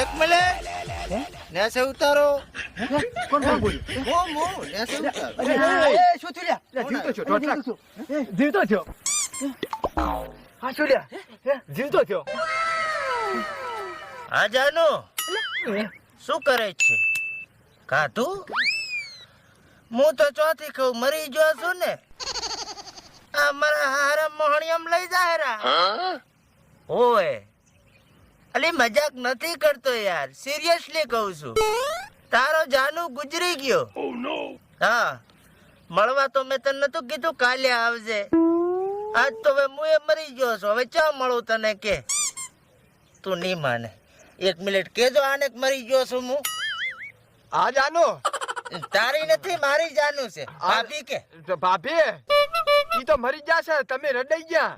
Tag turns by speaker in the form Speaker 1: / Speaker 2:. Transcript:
Speaker 1: એક મિનિટ નેસે ઉતારો.
Speaker 2: કોણ બોલ્યું?
Speaker 1: હું નેસે ઉતારો.
Speaker 2: શું થયું લ્યા? જીવતો છો જીવતો છો હા શું લ્યા જીવતો છો
Speaker 1: આ જાનો શું કરે છે? કાતું હું તો ચોથી કહું મરી ગયો છું ને. આ મારા હારા મોહણિયમ લઈ જાહેરા. ઓય અલી મજાક નથી કરતો યાર, સિરિયસલી કહું છું. તારો જાનુ ગુજરી ગયો. હા મળવા તો મેં તને નતું કીધું કાલે આવજે. આજ તો હવે હું એ મરી ગયો છું. હવે ચા મળું તને કે? તું નહીં માને. એક મિનિટ કેજો આને મરી ગયો છું હું.
Speaker 2: આ જાનો
Speaker 1: તારી નથી મારી જાનું છે. ભાભી કે
Speaker 2: ભાભી ઈ તો મરી ગયા છે તમે રડાઈ ગયા